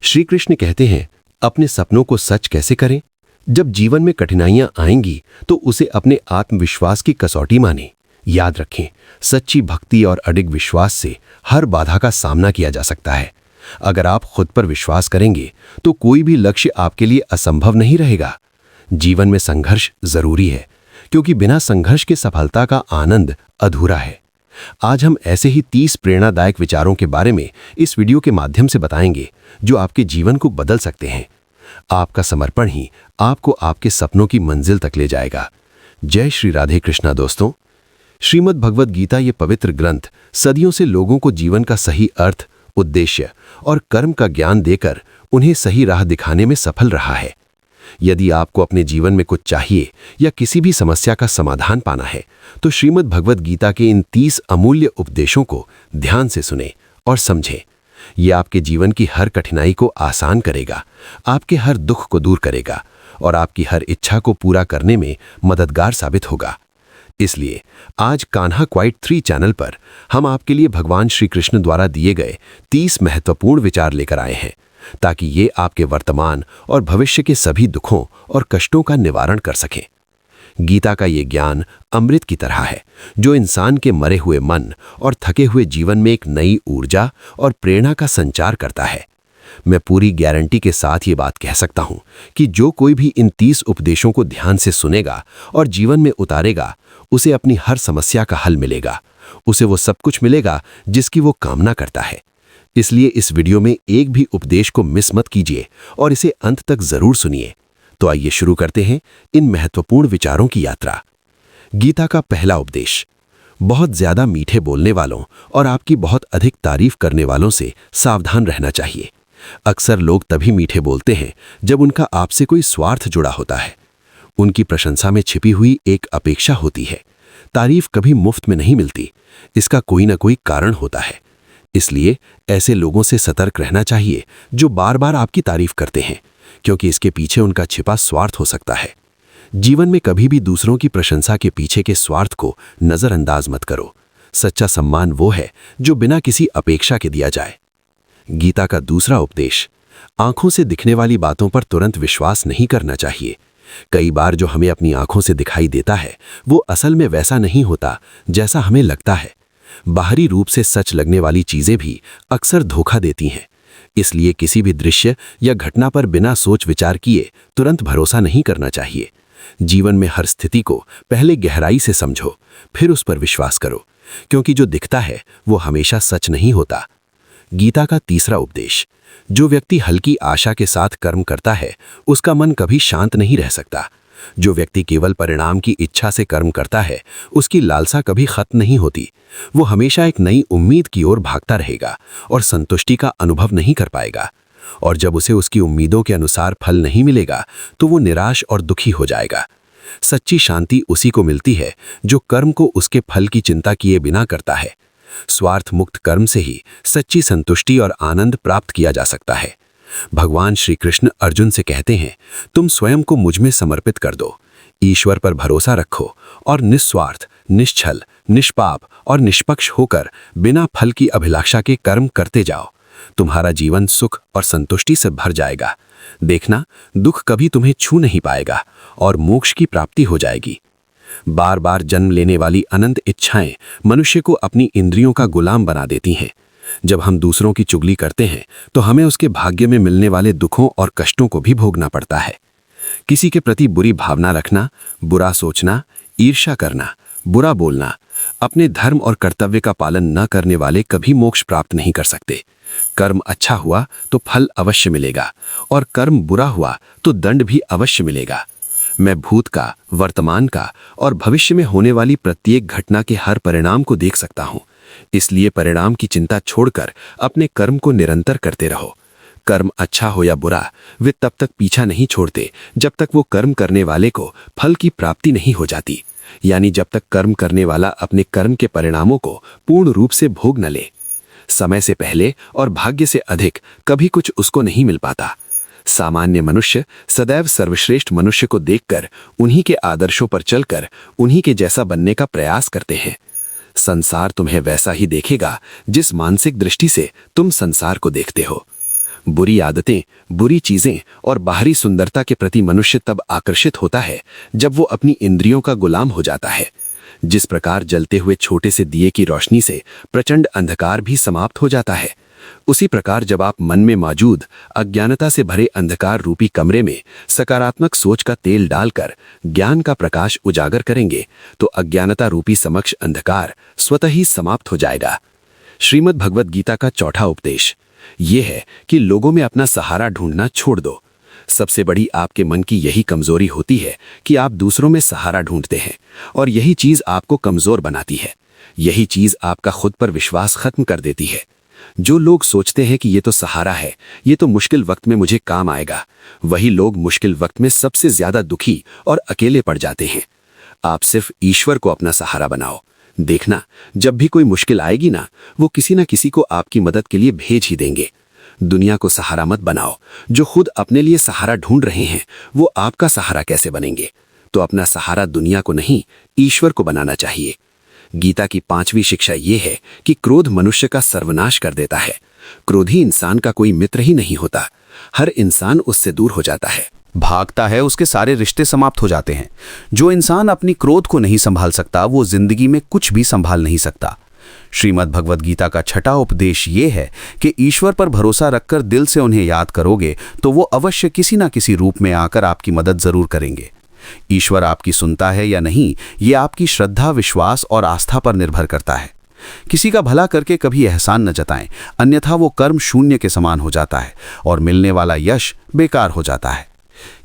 श्री कृष्ण कहते हैं, अपने सपनों को सच कैसे करें? जब जीवन में कठिनाइयां आएंगी तो उसे अपने आत्मविश्वास की कसौटी माने। याद रखें, सच्ची भक्ति और अडिग विश्वास से हर बाधा का सामना किया जा सकता है। अगर आप खुद पर विश्वास करेंगे तो कोई भी लक्ष्य आपके लिए असंभव नहीं रहेगा। जीवन में संघर्ष जरूरी है, क्योंकि बिना संघर्ष के सफलता का आनंद अधूरा है। आज हम ऐसे ही 30 प्रेरणादायक विचारों के बारे में इस वीडियो के माध्यम से बताएंगे, जो आपके जीवन को बदल सकते हैं। आपका समर्पण ही आपको आपके सपनों की मंजिल तक ले जाएगा। जय श्री राधे कृष्णा दोस्तों। श्रीमद् भगवद गीता ये पवित्र ग्रंथ सदियों से लोगों को जीवन का सही अर्थ, उद्देश्य और कर्म का ज्ञान देकर उन्हें सही राह दिखाने में सफल रहा है। यदि आपको अपने जीवन में कुछ चाहिए या किसी भी समस्या का समाधान पाना है, तो श्रीमद् भगवद गीता के इन 30 अमूल्य उपदेशों को ध्यान से सुनें और समझें। ये आपके जीवन की हर कठिनाई को आसान करेगा, आपके हर दुख को दूर करेगा और आपकी हर इच्छा को पूरा करने में मददगार साबित होगा। इसलिए आज कान्हा क्वाइट 3 चैनल पर हम आपके लिए भगवान श्री कृष्ण द्वारा दिए गए 30 महत्वपूर्ण विचार लेकर आए हैं, ताकि ये आपके वर्तमान और भविष्य के सभी दुखों और कष्टों का निवारण कर सकें। गीता का ये ज्ञान अमृत की तरह है, जो इंसान के मरे हुए मन और थके हुए जीवन में एक नई ऊर्जा और प्रेरणा का संचार करता है। मैं पूरी गारंटी के साथ ये बात कह सकता हूँ कि जो कोई भी इन 30 उपदेशों को ध्यान से सुनेगा और जीवन में उतारेगा, उसे अपनी हर समस्या का हल मिलेगा। उसे वो सब कुछ मिलेगा जिसकी वो कामना करता है। इसलिए इस वीडियो में एक भी उपदेश को मिस मत कीजिए और इसे अंत तक जरूर सुनिए। तो आइए शुरू करते हैं इन महत्वपूर्ण विचारों की यात्रा। गीता का पहला उपदेश, बहुत ज्यादा मीठे बोलने वालों और आपकी बहुत अधिक तारीफ करने वालों से सावधान रहना चाहिए। अक्सर लोग तभी मीठे बोलते हैं जब उनका आपसे कोई स्वार्थ जुड़ा होता है। उनकी प्रशंसा में छिपी हुई एक अपेक्षा होती है। तारीफ कभी मुफ्त में नहीं मिलती, इसका कोई ना कोई कारण होता है। इसलिए ऐसे लोगों से सतर्क रहना चाहिए जो बार बार आपकी तारीफ करते हैं, क्योंकि इसके पीछे उनका छिपा स्वार्थ हो सकता है। जीवन में कभी भी दूसरों की प्रशंसा के पीछे के स्वार्थ को नजरअंदाज मत करो। सच्चा सम्मान वो है जो बिना किसी अपेक्षा के दिया जाए। गीता का दूसरा उपदेश, आंखों से दिखने वाली बातों पर तुरंत विश्वास नहीं करना चाहिए। कई बार जो हमें अपनी आंखों से दिखाई देता है वो असल में वैसा नहीं होता जैसा हमें लगता है। बाहरी रूप से सच लगने वाली चीजें भी अक्सर धोखा देती हैं। इसलिए किसी भी दृश्य या घटना पर बिना सोच विचार किए तुरंत भरोसा नहीं करना चाहिए। जीवन में हर स्थिति को पहले गहराई से समझो, फिर उस पर विश्वास करो, क्योंकि जो दिखता है वो हमेशा सच नहीं होता। गीता का तीसरा उपदेश, जो व्यक्ति हल्की आशा के साथ कर्म करता है उसका मन कभी शांत नहीं रह सकता। जो व्यक्ति केवल परिणाम की इच्छा से कर्म करता है उसकी लालसा कभी खत्म नहीं होती। वो हमेशा एक नई उम्मीद की ओर भागता रहेगा और संतुष्टि का अनुभव नहीं कर पाएगा। और जब उसे उसकी उम्मीदों के अनुसार फल नहीं मिलेगा तो वो निराश और दुखी हो जाएगा। सच्ची शांति उसी को मिलती है जो कर्म को उसके फल की चिंता किए बिना करता है। स्वार्थ मुक्त कर्म से ही सच्ची संतुष्टि और आनंद प्राप्त किया जा सकता है। भगवान श्री कृष्ण अर्जुन से कहते हैं, तुम स्वयं को मुझ में समर्पित कर दो, ईश्वर पर भरोसा रखो और निस्वार्थ, निश्छल, निष्पाप और निष्पक्ष होकर बिना फल की अभिलाषा के कर्म करते जाओ। तुम्हारा जीवन सुख और संतुष्टि से भर जाएगा। देखना, दुख कभी तुम्हें छू नहीं पाएगा और मोक्ष की प्राप्ति हो जाएगी। बार बार जन्म लेने वाली अनंत इच्छाएं मनुष्य को अपनी इंद्रियों का गुलाम बना देती हैं। जब हम दूसरों की चुगली करते हैं तो हमें उसके भाग्य में मिलने वाले दुखों और कष्टों को भी भोगना पड़ता है। किसी के प्रति बुरी भावना रखना, बुरा सोचना, ईर्ष्या करना, बुरा बोलना, अपने धर्म और कर्तव्य का पालन न करने वाले कभी मोक्ष प्राप्त नहीं कर सकते। कर्म अच्छा हुआ तो फल अवश्य मिलेगा और कर्म बुरा हुआ तो दंड भी अवश्य मिलेगा। मैं भूत का, वर्तमान का और भविष्य में होने वाली प्रत्येक घटना के हर परिणाम को देख सकता हूँ। इसलिए परिणाम की चिंता छोड़कर अपने कर्म को निरंतर करते रहो। कर्म अच्छा हो या बुरा, वे तब तक पीछा नहीं छोड़ते जब तक वो कर्म करने वाले को फल की प्राप्ति नहीं हो जाती, यानी जब तक कर्म करने वाला अपने कर्म के परिणामों को पूर्ण रूप से भोग न ले। समय से पहले और भाग्य से अधिक कभी कुछ उसको नहीं मिल पाता। सामान्य मनुष्य सदैव सर्वश्रेष्ठ मनुष्य को देखकर उन्हीं के आदर्शों पर चलकर उन्हीं के जैसा बनने का प्रयास करते हैं। संसार तुम्हें वैसा ही देखेगा जिस मानसिक दृष्टि से तुम संसार को देखते हो। बुरी आदतें, बुरी चीजें और बाहरी सुंदरता के प्रति मनुष्य तब आकर्षित होता है जब वो अपनी इंद्रियों का गुलाम हो जाता है। जिस प्रकार जलते हुए छोटे से दिए की रोशनी से प्रचंड अंधकार भी समाप्त हो जाता है, उसी प्रकार जब आप मन में मौजूद अज्ञानता से भरे अंधकार रूपी कमरे में सकारात्मक सोच का तेल डालकर ज्ञान का प्रकाश उजागर करेंगे तो अज्ञानता रूपी समक्ष अंधकार स्वतः ही समाप्त हो जाएगा। श्रीमद् भगवत गीता का चौथा उपदेश ये है कि लोगों में अपना सहारा ढूंढना छोड़ दो। सबसे बड़ी आपके मन की यही कमजोरी होती है कि आप दूसरों में सहारा ढूंढते हैं और यही चीज आपको कमजोर बनाती है। यही चीज आपका खुद पर विश्वास खत्म कर देती है। जो लोग सोचते हैं कि ये तो सहारा है, ये तो मुश्किल वक्त में मुझे काम आएगा, वही लोग मुश्किल वक्त में सबसे ज्यादा दुखी और अकेले पड़ जाते हैं। आप सिर्फ ईश्वर को अपना सहारा बनाओ। देखना, जब भी कोई मुश्किल आएगी ना, वो किसी ना किसी को आपकी मदद के लिए भेज ही देंगे। दुनिया को सहारा मत बनाओ। जो खुद अपने लिए सहारा ढूंढ रहे हैं वो आपका सहारा कैसे बनेंगे? तो अपना सहारा दुनिया को नहीं, ईश्वर को बनाना चाहिए। गीता की 5वीं शिक्षा ये है कि क्रोध मनुष्य का सर्वनाश कर देता है। क्रोधी इंसान का कोई मित्र ही नहीं होता। हर इंसान उससे दूर हो जाता है, भागता है, उसके सारे रिश्ते समाप्त हो जाते हैं। जो इंसान अपनी क्रोध को नहीं संभाल सकता वो जिंदगी में कुछ भी संभाल नहीं सकता। श्रीमद् भगवद गीता का छठा उपदेश ये है कि ईश्वर पर भरोसा रखकर दिल से उन्हें याद करोगे तो वो अवश्य किसी ना किसी रूप में आकर आपकी मदद जरूर करेंगे। ईश्वर आपकी सुनता है या नहीं, ये आपकी श्रद्धा, विश्वास और आस्था पर निर्भर करता है। किसी का भला करके कभी एहसान न जताएं, अन्यथा वो कर्म शून्य के समान हो जाता है और मिलने वाला यश बेकार हो जाता है।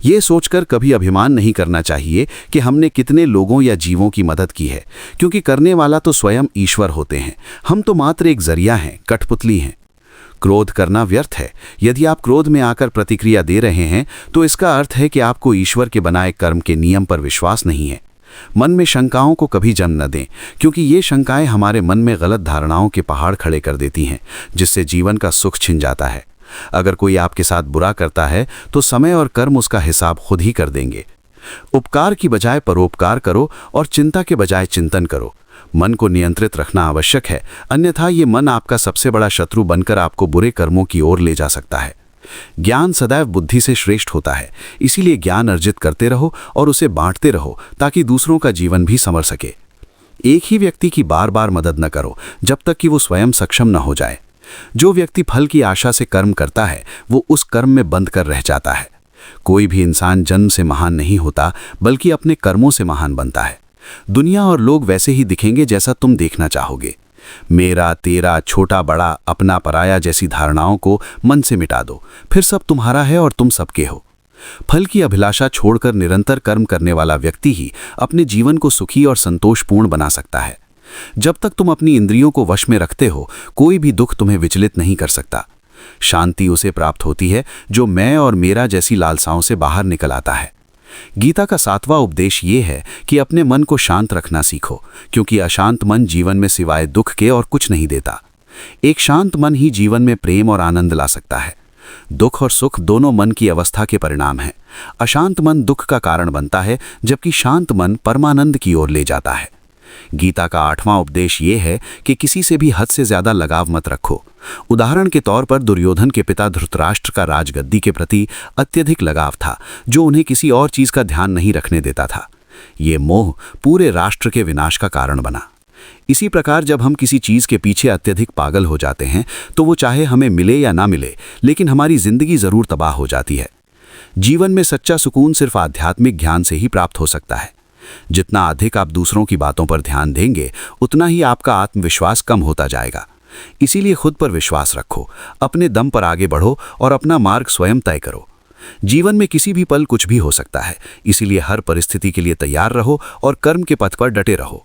ये सोचकर कभी अभिमान नहीं करना चाहिए कि हमने कितने लोगों या जीवों की मदद की है, क्योंकि करने वाला तो स्वयं ईश्वर होते हैं। हम तो मात्र एक जरिया हैं, कठपुतली हैं। क्रोध करना व्यर्थ है। यदि आप क्रोध में आकर प्रतिक्रिया दे रहे हैं तो इसका अर्थ है कि आपको ईश्वर के बनाए कर्म के नियम पर विश्वास नहीं है। मन में शंकाओं को कभी जन्म न दें, क्योंकि ये शंकाएं हमारे मन में गलत धारणाओं के पहाड़ खड़े कर देती हैं, जिससे जीवन का सुख छिन जाता है। अगर कोई आपके साथ बुरा करता है तो समय और कर्म उसका हिसाब खुद ही कर देंगे। उपकार की बजाय परोपकार करो और चिंता के बजाय चिंतन करो। मन को नियंत्रित रखना आवश्यक है, अन्यथा ये मन आपका सबसे बड़ा शत्रु बनकर आपको बुरे कर्मों की ओर ले जा सकता है। ज्ञान सदैव बुद्धि से श्रेष्ठ होता है, इसीलिए ज्ञान अर्जित करते रहो और उसे बांटते रहो ताकि दूसरों का जीवन भी संवर सके। एक ही व्यक्ति की बार बार मदद न करो जब तक कि वो स्वयं सक्षम न हो जाए। जो व्यक्ति फल की आशा से कर्म करता है वो उस कर्म में बंद कर रह जाता है। कोई भी इंसान जन्म से महान नहीं होता, बल्कि अपने कर्मों से महान बनता है। दुनिया और लोग वैसे ही दिखेंगे जैसा तुम देखना चाहोगे। मेरा, तेरा, छोटा बड़ा, अपना पराया जैसी धारणाओं को मन से मिटा दो, फिर सब तुम्हारा है और तुम सबके हो। फल की अभिलाषा छोड़कर निरंतर कर्म करने वाला व्यक्ति ही अपने जीवन को सुखी और संतोषपूर्ण बना सकता है। जब तक तुम अपनी इंद्रियों को वश में रखते हो, कोई भी दुख तुम्हें विचलित नहीं कर सकता। शांति उसे प्राप्त होती है जो मैं और मेरा जैसी लालसाओं से बाहर निकल आता है। गीता का 7वां उपदेश ये है कि अपने मन को शांत रखना सीखो, क्योंकि अशांत मन जीवन में सिवाय दुख के और कुछ नहीं देता। एक शांत मन ही जीवन में प्रेम और आनंद ला सकता है। दुख और सुख दोनों मन की अवस्था के परिणाम हैं। अशांत मन दुख का कारण बनता है, जबकि शांत मन परमानंद की ओर ले जाता है। गीता का 8वां उपदेश ये है कि किसी से भी हद से ज्यादा लगाव मत रखो। उदाहरण के तौर पर दुर्योधन के पिता धृतराष्ट्र का राजगद्दी के प्रति अत्यधिक लगाव था, जो उन्हें किसी और चीज का ध्यान नहीं रखने देता था। ये मोह पूरे राष्ट्र के विनाश का कारण बना। इसी प्रकार जब हम किसी चीज के पीछे अत्यधिक पागल हो जाते हैं तो वो चाहे हमें मिले या ना मिले, लेकिन हमारी जिंदगी जरूर तबाह हो जाती है। जीवन में सच्चा सुकून सिर्फ आध्यात्मिक ज्ञान से ही प्राप्त हो सकता है। जितना अधिक आप दूसरों की बातों पर ध्यान देंगे, उतना ही आपका आत्मविश्वास कम होता जाएगा। इसीलिए खुद पर विश्वास रखो, अपने दम पर आगे बढ़ो और अपना मार्ग स्वयं तय करो। जीवन में किसी भी पल कुछ भी हो सकता है, इसीलिए हर परिस्थिति के लिए तैयार रहो और कर्म के पथ पर डटे रहो।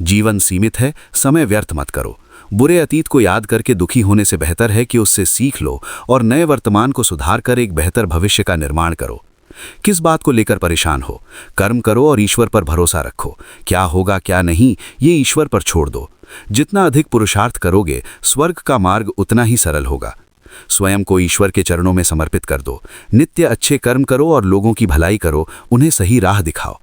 जीवन सीमित है, समय व्यर्थ मत करो। बुरे अतीत को याद करके दुखी होने से बेहतर है कि उससे सीख लो और नए वर्तमान को सुधार कर एक बेहतर भविष्य का निर्माण करो। किस बात को लेकर परेशान हो? कर्म करो और ईश्वर पर भरोसा रखो। क्या होगा क्या नहीं, ये ईश्वर पर छोड़ दो। जितना अधिक पुरुषार्थ करोगे, स्वर्ग का मार्ग उतना ही सरल होगा। स्वयं को ईश्वर के चरणों में समर्पित कर दो। नित्य अच्छे कर्म करो और लोगों की भलाई करो, उन्हें सही राह दिखाओ।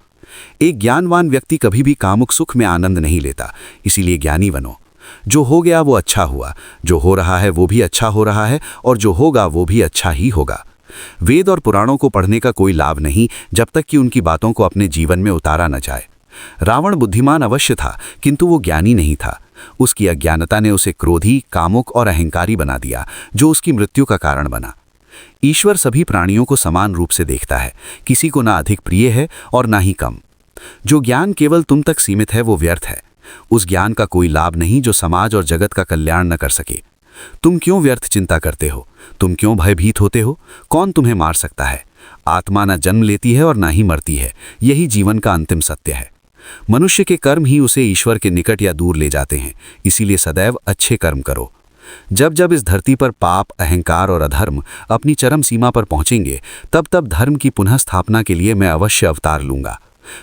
एक ज्ञानवान व्यक्ति कभी भी कामुक सुख में आनंद नहीं लेता, इसीलिए ज्ञानी बनो। जो हो गया वो अच्छा हुआ, जो हो रहा है वो भी अच्छा हो रहा है, और जो होगा वो भी अच्छा ही होगा। वेद और पुराणों को पढ़ने का कोई लाभ नहीं जब तक कि उनकी बातों को अपने जीवन में उतारा न जाए। रावण बुद्धिमान अवश्य था, किंतु वो ज्ञानी नहीं था। उसकी अज्ञानता ने उसे क्रोधी, कामुक और अहंकारी बना दिया, जो उसकी मृत्यु का कारण बना। ईश्वर सभी प्राणियों को समान रूप से देखता है, किसी को ना अधिक प्रिय है और ना ही कम। जो ज्ञान केवल तुम तक सीमित है वो व्यर्थ है। उस ज्ञान का कोई लाभ नहीं जो समाज और जगत का कल्याण न कर सके। तुम क्यों व्यर्थ चिंता करते हो? तुम क्यों भयभीत होते हो? कौन तुम्हें मार सकता है? आत्मा न जन्म लेती है और ना ही मरती है, यही जीवन का अंतिम सत्य है। मनुष्य के कर्म ही उसे ईश्वर के निकट या दूर ले जाते हैं, इसीलिए सदैव अच्छे कर्म करो। जब जब इस धरती पर पाप, अहंकार और अधर्म अपनी चरम सीमा पर पहुंचेंगे, तब तब धर्म की पुनः स्थापना के लिए मैं अवश्य अवतार लूंगा।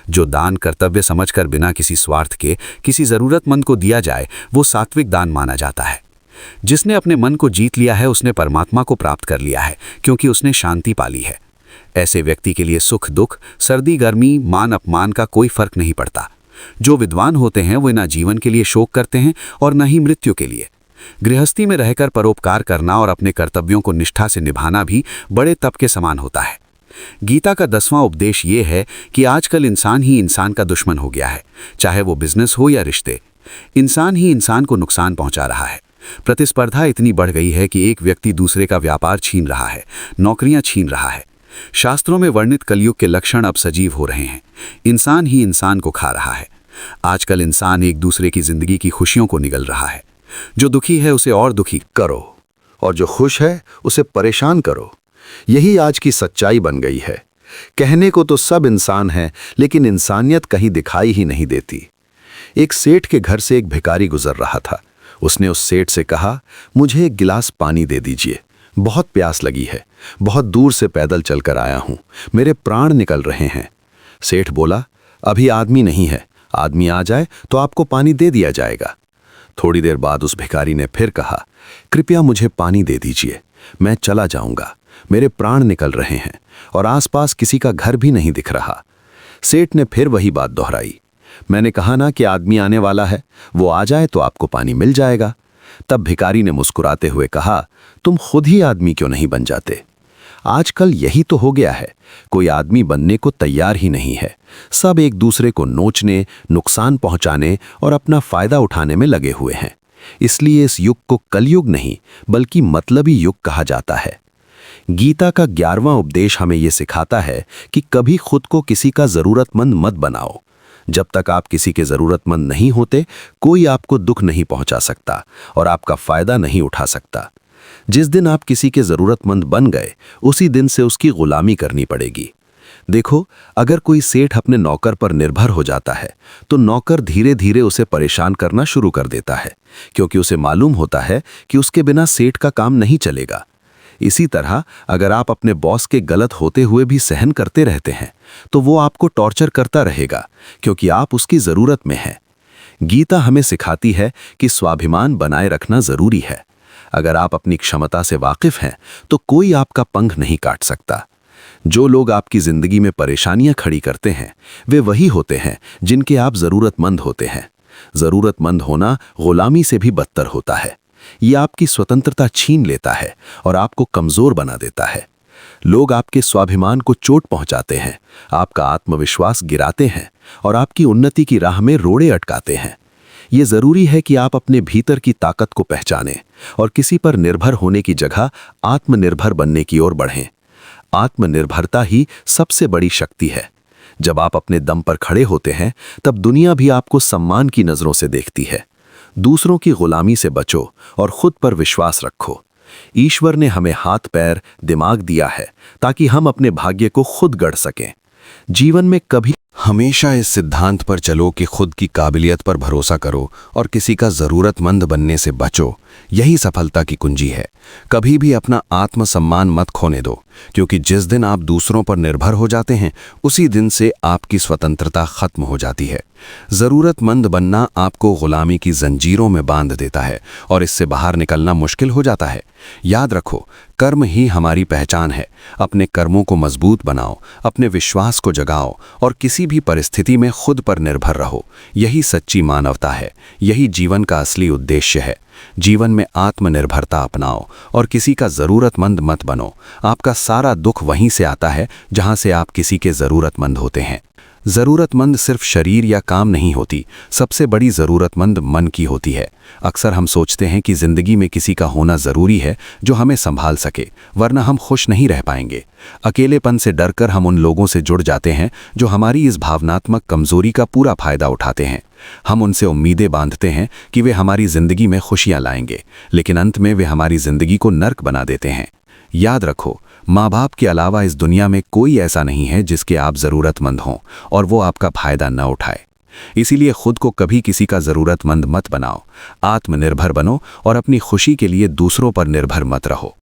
जो दान कर्तव्य समझकर बिना किसी स्वार्थ के किसी जरूरतमंद को दिया जाए, वो सात्विक दान माना जाता है। जिसने अपने मन को जीत लिया है उसने परमात्मा को प्राप्त कर लिया है, क्योंकि उसने शांति पाली है। ऐसे व्यक्ति के लिए सुख दुख, सर्दी गर्मी, मान अपमान का कोई फर्क नहीं पड़ता। जो विद्वान होते हैं वो न जीवन के लिए शोक करते हैं और न ही मृत्यु के लिए। गृहस्थी में रहकर परोपकार करना और अपने कर्तव्यों को निष्ठा से निभाना भी बड़े तप के समान होता है। गीता का 10वां उपदेश ये है कि आजकल इंसान ही इंसान का दुश्मन हो गया है, चाहे वो बिजनेस हो या रिश्ते। इंसान ही इंसान को नुकसान पहुंचा रहा है। प्रतिस्पर्धा इतनी बढ़ गई है कि एक व्यक्ति दूसरे का व्यापार छीन रहा है, नौकरियां छीन रहा है। शास्त्रों में वर्णित कलयुग के लक्षण अब सजीव हो रहे हैं। इंसान ही इंसान को खा रहा है। आजकल इंसान एक दूसरे की जिंदगी की खुशियों को निगल रहा है। जो दुखी है उसे और दुखी करो और जो खुश है उसे परेशान करो। यही आज की सच्चाई बन गई है। कहने को तो सब इंसान हैं, लेकिन इंसानियत कहीं दिखाई ही नहीं देती। एक सेठ के घर से एक भिखारी गुजर रहा था। उसने उस सेठ से कहा, मुझे एक गिलास पानी दे दीजिए, बहुत प्यास लगी है, बहुत दूर से पैदल चलकर आया हूं, मेरे प्राण निकल रहे हैं। सेठ बोला, अभी आदमी नहीं है, आदमी आ जाए तो आपको पानी दे दिया जाएगा। थोड़ी देर बाद उस भिखारी ने फिर कहा, कृपया मुझे पानी दे दीजिए, मैं चला जाऊंगा, मेरे प्राण निकल रहे हैं और आसपास किसी का घर भी नहीं दिख रहा। सेठ ने फिर वही बात दोहराई, मैंने कहा ना कि आदमी आने वाला है, वो आ जाए तो आपको पानी मिल जाएगा। तब भिखारी ने मुस्कुराते हुए कहा, तुम खुद ही आदमी क्यों नहीं बन जाते? आजकल यही तो हो गया है, कोई आदमी बनने को तैयार ही नहीं है। सब एक दूसरे को नोचने, नुकसान पहुंचाने और अपना फायदा उठाने में लगे हुए हैं। इसलिए इस युग को कलयुग नहीं बल्कि मतलबी युग कहा जाता है। गीता का 11वां उपदेश हमें यह सिखाता है कि कभी खुद को किसी का जरूरतमंद मत बनाओ। जब तक आप किसी के जरूरतमंद नहीं होते, कोई आपको दुख नहीं पहुंचा सकता और आपका फायदा नहीं उठा सकता। जिस दिन आप किसी के जरूरतमंद बन गए, उसी दिन से उसकी गुलामी करनी पड़ेगी। देखो, अगर कोई सेठ अपने नौकर पर निर्भर हो जाता है तो नौकर धीरे धीरे उसे परेशान करना शुरू कर देता है, क्योंकि उसे मालूम होता है कि उसके बिना सेठ का काम नहीं चलेगा। इसी तरह अगर आप अपने बॉस के गलत होते हुए भी सहन करते रहते हैं तो वो आपको टॉर्चर करता रहेगा, क्योंकि आप उसकी जरूरत में हैं। गीता हमें सिखाती है कि स्वाभिमान बनाए रखना जरूरी है। अगर आप अपनी क्षमता से वाकिफ हैं तो कोई आपका पंख नहीं काट सकता। जो लोग आपकी जिंदगी में परेशानियां खड़ी करते हैं, वे वही होते हैं जिनके आप जरूरतमंद होते हैं। जरूरतमंद होना गुलामी से भी बदतर होता है। ये आपकी स्वतंत्रता छीन लेता है और आपको कमजोर बना देता है। लोग आपके स्वाभिमान को चोट पहुंचाते हैं, आपका आत्मविश्वास गिराते हैं और आपकी उन्नति की राह में रोड़े अटकाते हैं। ये जरूरी है कि आप अपने भीतर की ताकत को पहचानें और किसी पर निर्भर होने की जगह आत्मनिर्भर बनने की ओर बढ़ें। आत्मनिर्भरता ही सबसे बड़ी शक्ति है। जब आप अपने दम पर खड़े होते हैं, तब दुनिया भी आपको सम्मान की नजरों से देखती है। दूसरों की गुलामी से बचो और खुद पर विश्वास रखो। ईश्वर ने हमें हाथ पैर दिमाग दिया है ताकि हम अपने भाग्य को खुद गढ़ सकें। जीवन में कभी हमेशा इस सिद्धांत पर चलो कि खुद की काबिलियत पर भरोसा करो और किसी का जरूरतमंद बनने से बचो। यही सफलता की कुंजी है। कभी भी अपना आत्मसम्मान मत खोने दो, क्योंकि जिस दिन आप दूसरों पर निर्भर हो जाते हैं, उसी दिन से आपकी स्वतंत्रता खत्म हो जाती है। जरूरतमंद बनना आपको गुलामी की जंजीरों में बांध देता है और इससे बाहर निकलना मुश्किल हो जाता है। याद रखो, कर्म ही हमारी पहचान है। अपने कर्मों को मजबूत बनाओ, अपने विश्वास को जगाओ और किसी किसी भी परिस्थिति में खुद पर निर्भर रहो। यही सच्ची मानवता है, यही जीवन का असली उद्देश्य है। जीवन में आत्मनिर्भरता अपनाओ और किसी का ज़रूरतमंद मत बनो। आपका सारा दुख वहीं से आता है जहां से आप किसी के ज़रूरतमंद होते हैं। ज़रूरतमंद सिर्फ शरीर या काम नहीं होती, सबसे बड़ी ज़रूरतमंद मन की होती है। अक्सर हम सोचते हैं कि ज़िंदगी में किसी का होना ज़रूरी है जो हमें संभाल सके, वरना हम खुश नहीं रह पाएंगे। अकेलेपन से डरकर हम उन लोगों से जुड़ जाते हैं जो हमारी इस भावनात्मक कमज़ोरी का पूरा फ़ायदा उठाते हैं। हम उनसे उम्मीदें बांधते हैं कि वे हमारी ज़िंदगी में खुशियाँ लाएंगे, लेकिन अंत में वे हमारी ज़िंदगी को नर्क बना देते हैं। याद रखो, माँ बाप के अलावा इस दुनिया में कोई ऐसा नहीं है जिसके आप ज़रूरतमंद हों और वो आपका फ़ायदा न उठाए। इसीलिए खुद को कभी किसी का ज़रूरतमंद मत बनाओ। आत्मनिर्भर बनो और अपनी खुशी के लिए दूसरों पर निर्भर मत रहो।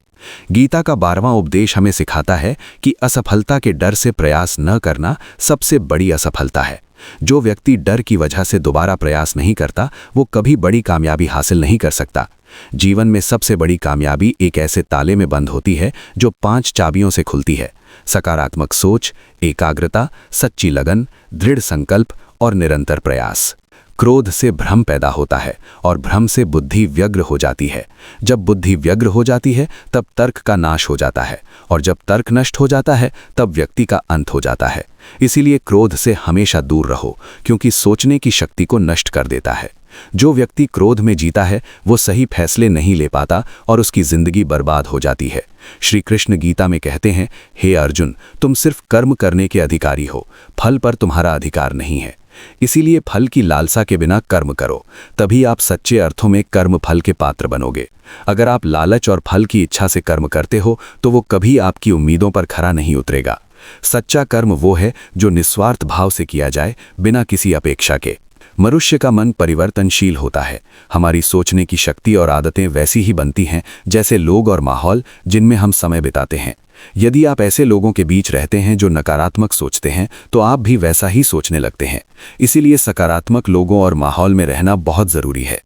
गीता का 12वां उपदेश हमें सिखाता है कि असफलता के डर से प्रयास न करना सबसे बड़ी असफलता है। जो व्यक्ति डर की वजह से दोबारा प्रयास नहीं करता, वो कभी बड़ी कामयाबी हासिल नहीं कर सकता। जीवन में सबसे बड़ी कामयाबी एक ऐसे ताले में बंद होती है जो 5 चाबियों से खुलती है: सकारात्मक सोच, एकाग्रता, सच्ची लगन, दृढ़ संकल्प और निरंतर प्रयास। क्रोध से भ्रम पैदा होता है और भ्रम से बुद्धि व्यग्र हो जाती है। जब बुद्धि व्यग्र हो जाती है तब तर्क का नाश हो जाता है, और जब तर्क नष्ट हो जाता है तब व्यक्ति का अंत हो जाता है। इसीलिए क्रोध से हमेशा दूर रहो, क्योंकि सोचने की शक्ति को नष्ट कर देता है। जो व्यक्ति क्रोध में जीता है वो सही फैसले नहीं ले पाता और उसकी जिंदगी बर्बाद हो जाती है। श्री कृष्ण गीता में कहते हैं, हे अर्जुन, तुम सिर्फ कर्म करने के अधिकारी हो, फल पर तुम्हारा अधिकार नहीं है। इसीलिए फल की लालसा के बिना कर्म करो, तभी आप सच्चे अर्थों में कर्म फल के पात्र बनोगे। अगर आप लालच और फल की इच्छा से कर्म करते हो तो वो कभी आपकी उम्मीदों पर खरा नहीं उतरेगा। सच्चा कर्म वो है जो निस्वार्थ भाव से किया जाए, बिना किसी अपेक्षा के। मनुष्य का मन परिवर्तनशील होता है। हमारी सोचने की शक्ति और आदतें वैसी ही बनती हैं जैसे लोग और माहौल जिनमें हम समय बिताते हैं। यदि आप ऐसे लोगों के बीच रहते हैं जो नकारात्मक सोचते हैं, तो आप भी वैसा ही सोचने लगते हैं। इसीलिए सकारात्मक लोगों और माहौल में रहना बहुत ज़रूरी है।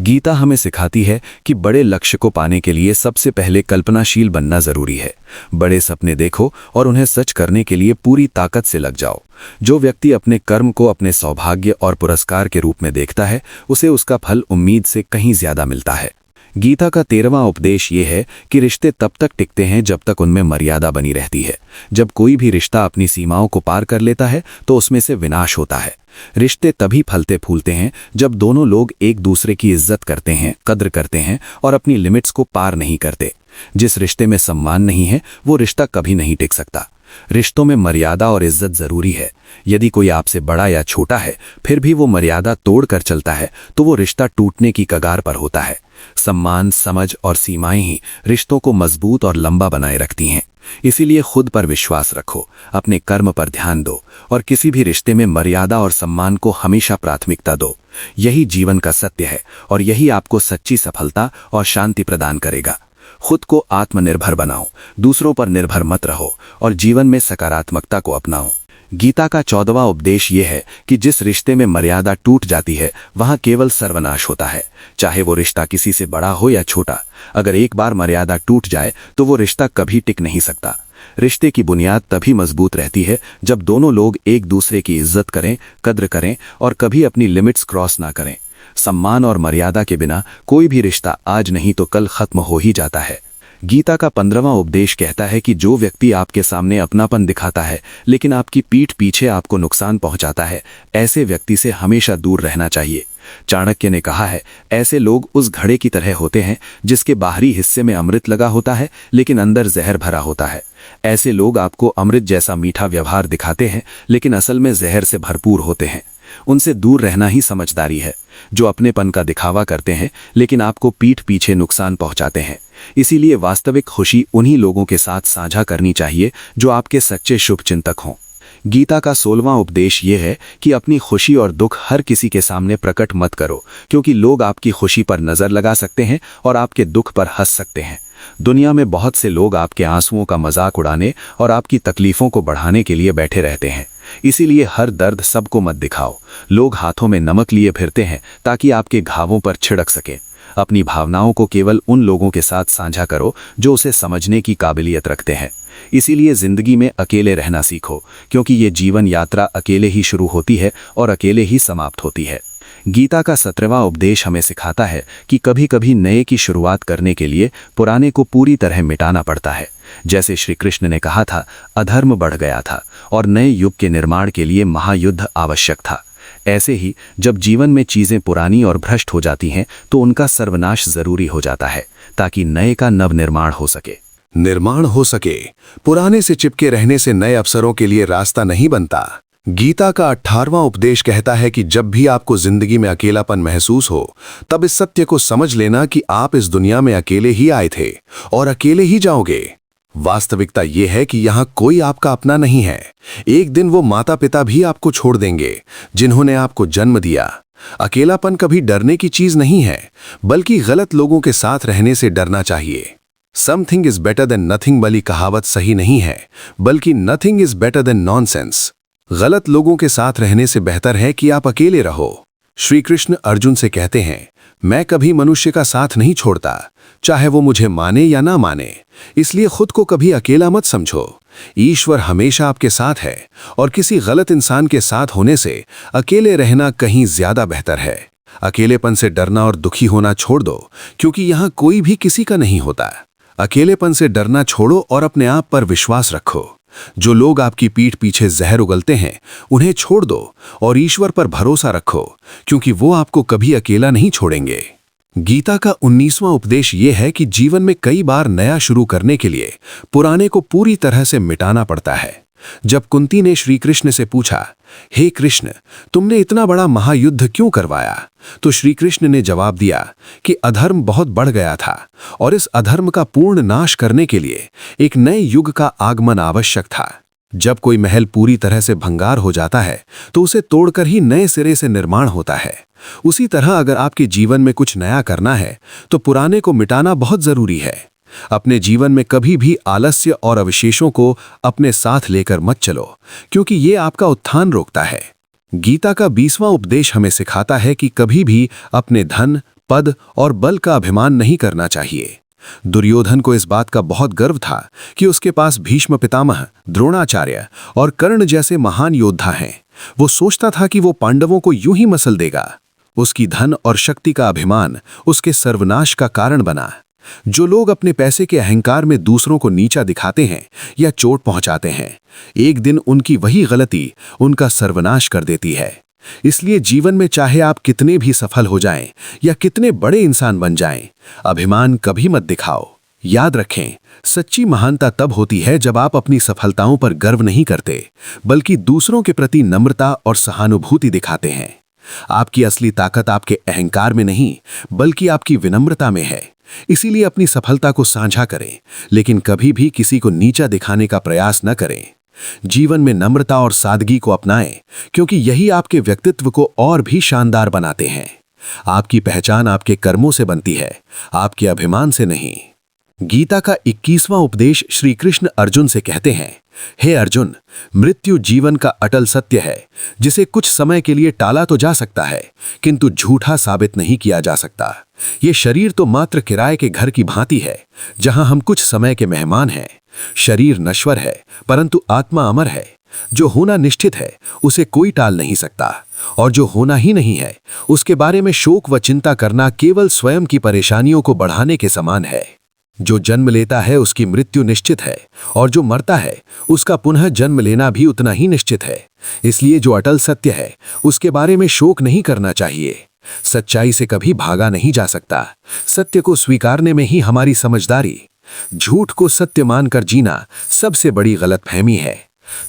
गीता हमें सिखाती है कि बड़े लक्ष्य को पाने के लिए सबसे पहले कल्पनाशील बनना जरूरी है। बड़े सपने देखो और उन्हें सच करने के लिए पूरी ताकत से लग जाओ। जो व्यक्ति अपने कर्म को अपने सौभाग्य और पुरस्कार के रूप में देखता है, उसे उसका फल उम्मीद से कहीं ज्यादा मिलता है। गीता का 13वां उपदेश ये है कि रिश्ते तब तक टिकते हैं जब तक उनमें मर्यादा बनी रहती है। जब कोई भी रिश्ता अपनी सीमाओं को पार कर लेता है तो उसमें से विनाश होता है। रिश्ते तभी फलते फूलते हैं जब दोनों लोग एक दूसरे की इज्जत करते हैं, कद्र करते हैं और अपनी लिमिट्स को पार नहीं करते। जिस रिश्ते में सम्मान नहीं है, वो रिश्ता कभी नहीं टिक सकता। रिश्तों में मर्यादा और इज्जत जरूरी है। यदि कोई आपसे बड़ा या छोटा है, फिर भी वो मर्यादा तोड़कर चलता है, तो वो रिश्ता टूटने की कगार पर होता है। सम्मान, समझ और सीमाएं ही रिश्तों को मजबूत और लंबा बनाए रखती हैं। इसीलिए खुद पर विश्वास रखो, अपने कर्म पर ध्यान दो और किसी भी रिश्ते में मर्यादा और सम्मान को हमेशा प्राथमिकता दो। यही जीवन का सत्य है और यही आपको सच्ची सफलता और शांति प्रदान करेगा। खुद को आत्मनिर्भर बनाओ, दूसरों पर निर्भर मत रहो और जीवन में सकारात्मकता को अपनाओ। गीता का 14वां उपदेश ये है कि जिस रिश्ते में मर्यादा टूट जाती है, वहां केवल सर्वनाश होता है, चाहे वो रिश्ता किसी से बड़ा हो या छोटा। अगर एक बार मर्यादा टूट जाए तो वो रिश्ता कभी टिक नहीं सकता। रिश्ते की बुनियाद तभी मजबूत रहती है जब दोनों लोग एक दूसरे की इज्जत करें, कद्र करें और कभी अपनी लिमिट्स क्रॉस ना करें। सम्मान और मर्यादा के बिना कोई भी रिश्ता आज नहीं तो कल खत्म हो ही जाता है। गीता का 15वां उपदेश कहता है कि जो व्यक्ति आपके सामने अपनापन दिखाता है लेकिन आपकी पीठ पीछे आपको नुकसान पहुंचाता है, ऐसे व्यक्ति से हमेशा दूर रहना चाहिए। चाणक्य ने कहा है, ऐसे लोग उस घड़े की तरह होते हैं जिसके बाहरी हिस्से में अमृत लगा होता है लेकिन अंदर जहर भरा होता है। ऐसे लोग आपको अमृत जैसा मीठा व्यवहार दिखाते हैं लेकिन असल में जहर से भरपूर होते हैं। उनसे दूर रहना ही समझदारी है। जो अपनेपन का दिखावा करते हैं लेकिन आपको पीठ पीछे नुकसान पहुंचाते हैं। इसीलिए वास्तविक खुशी उन्हीं लोगों के साथ साझा करनी चाहिए जो आपके सच्चे शुभचिंतक हों। गीता का 16वां उपदेश ये है कि अपनी खुशी और दुख हर किसी के सामने प्रकट मत करो, क्योंकि लोग आपकी खुशी पर नजर लगा सकते हैं और आपके दुख पर हंस सकते हैं। दुनिया में बहुत से लोग आपके आंसुओं का मजाक उड़ाने और आपकी तकलीफों को बढ़ाने के लिए बैठे रहते हैं। इसीलिए हर दर्द सबको मत दिखाओ। लोग हाथों में नमक लिए फिरते हैं ताकि आपके घावों पर छिड़क सकें। अपनी भावनाओं को केवल उन लोगों के साथ साझा करो जो उसे समझने की काबिलियत रखते हैं। इसीलिए जिंदगी में अकेले रहना सीखो, क्योंकि ये जीवन यात्रा अकेले ही शुरू होती है और अकेले ही समाप्त होती है। गीता का 17वां उपदेश हमें सिखाता है कि कभी कभी नए की शुरुआत करने के लिए पुराने को पूरी तरह मिटाना पड़ता है। जैसे श्री कृष्ण ने कहा था, अधर्म बढ़ गया था और नए युग के निर्माण के लिए महायुद्ध आवश्यक था। ऐसे ही जब जीवन में चीजें पुरानी और भ्रष्ट हो जाती हैं तो उनका सर्वनाश जरूरी हो जाता है, ताकि नए का नवनिर्माण हो सके। निर्माण हो सके। पुराने से चिपके रहने से नए अवसरों के लिए रास्ता नहीं बनता। गीता का 18वां उपदेश कहता है कि जब भी आपको जिंदगी में अकेलापन महसूस हो, तब इस सत्य को समझ लेना कि आप इस दुनिया में अकेले ही आए थे और अकेले ही जाओगे। वास्तविकता यह है कि यहाँ कोई आपका अपना नहीं है। एक दिन वो माता पिता भी आपको छोड़ देंगे जिन्होंने आपको जन्म दिया। अकेलापन कभी डरने की चीज नहीं है, बल्कि गलत लोगों के साथ रहने से डरना चाहिए। Something is better than nothing वाली कहावत सही नहीं है, बल्कि nothing is better than nonsense. गलत लोगों के साथ रहने से बेहतर है कि आप अकेले रहो। श्री कृष्ण अर्जुन से कहते हैं, मैं कभी मनुष्य का साथ नहीं छोड़ता, चाहे वो मुझे माने या ना माने। इसलिए खुद को कभी अकेला मत समझो। ईश्वर हमेशा आपके साथ है और किसी गलत इंसान के साथ होने से अकेले रहना कहीं ज्यादा बेहतर है। अकेलेपन से डरना और दुखी होना छोड़ दो, क्योंकि यहाँ कोई भी किसी का नहीं होता। अकेलेपन से डरना छोड़ो और अपने आप पर विश्वास रखो। जो लोग आपकी पीठ पीछे जहर उगलते हैं, उन्हें छोड़ दो और ईश्वर पर भरोसा रखो, क्योंकि वो आपको कभी अकेला नहीं छोड़ेंगे। गीता का 19वां उपदेश ये है कि जीवन में कई बार नया शुरू करने के लिए पुराने को पूरी तरह से मिटाना पड़ता है। जब कुंती ने श्री कृष्ण से पूछा, हे कृष्ण, तुमने इतना बड़ा महायुद्ध क्यों करवाया, तो श्री कृष्ण ने जवाब दिया कि अधर्म बहुत बढ़ गया था और इस अधर्म का पूर्ण नाश करने के लिए एक नए युग का आगमन आवश्यक था। जब कोई महल पूरी तरह से भंगार हो जाता है तो उसे तोड़कर ही नए सिरे से निर्माण होता है। उसी तरह अगर आपके जीवन में कुछ नया करना है तो पुराने को मिटाना बहुत जरूरी है। अपने जीवन में कभी भी आलस्य और अवशेषों को अपने साथ लेकर मत चलो, क्योंकि ये आपका उत्थान रोकता है। गीता का 20वां उपदेश हमें सिखाता है कि कभी भी अपने धन, पद और बल का अभिमान नहीं करना चाहिए। दुर्योधन को इस बात का बहुत गर्व था कि उसके पास भीष्म पितामह, द्रोणाचार्य और कर्ण जैसे महान योद्धा हैं। वो सोचता था कि वो पांडवों को यूं ही मसल देगा। उसकी धन और शक्ति का अभिमान उसके सर्वनाश का कारण बना। जो लोग अपने पैसे के अहंकार में दूसरों को नीचा दिखाते हैं या चोट पहुंचाते हैं, एक दिन उनकी वही गलती उनका सर्वनाश कर देती है। इसलिए जीवन में चाहे आप कितने भी सफल हो जाएं या कितने बड़े इंसान बन जाएं, अभिमान कभी मत दिखाओ। याद रखें, सच्ची महानता तब होती है जब आप अपनी सफलताओं पर गर्व नहीं करते, बल्कि दूसरों के प्रति नम्रता और सहानुभूति दिखाते हैं। आपकी असली ताकत आपके अहंकार में नहीं, बल्कि आपकी विनम्रता में है। इसीलिए अपनी सफलता को साझा करें, लेकिन कभी भी किसी को नीचा दिखाने का प्रयास न करें। जीवन में नम्रता और सादगी को अपनाएं, क्योंकि यही आपके व्यक्तित्व को और भी शानदार बनाते हैं। आपकी पहचान आपके कर्मों से बनती है, आपके अभिमान से नहीं। गीता का 21वां उपदेश श्री कृष्ण अर्जुन से कहते हैं, हे अर्जुन, मृत्यु जीवन का अटल सत्य है, जिसे कुछ समय के लिए टाला तो जा सकता है, किंतु झूठा साबित नहीं किया जा सकता। ये शरीर तो मात्र किराए के घर की भांति है, जहां हम कुछ समय के मेहमान हैं। शरीर नश्वर है, परंतु आत्मा अमर है। जो होना निश्चित है उसे कोई टाल नहीं सकता, और जो होना ही नहीं है उसके बारे में शोक व चिंता करना केवल स्वयं की परेशानियों को बढ़ाने के समान है। जो जन्म लेता है उसकी मृत्यु निश्चित है, और जो मरता है उसका पुनः जन्म लेना भी उतना ही निश्चित है। इसलिए जो अटल सत्य है उसके बारे में शोक नहीं करना चाहिए। सच्चाई से कभी भागा नहीं जा सकता। सत्य को स्वीकारने में ही हमारी समझदारी। झूठ को सत्य मानकर जीना सबसे बड़ी गलतफहमी है।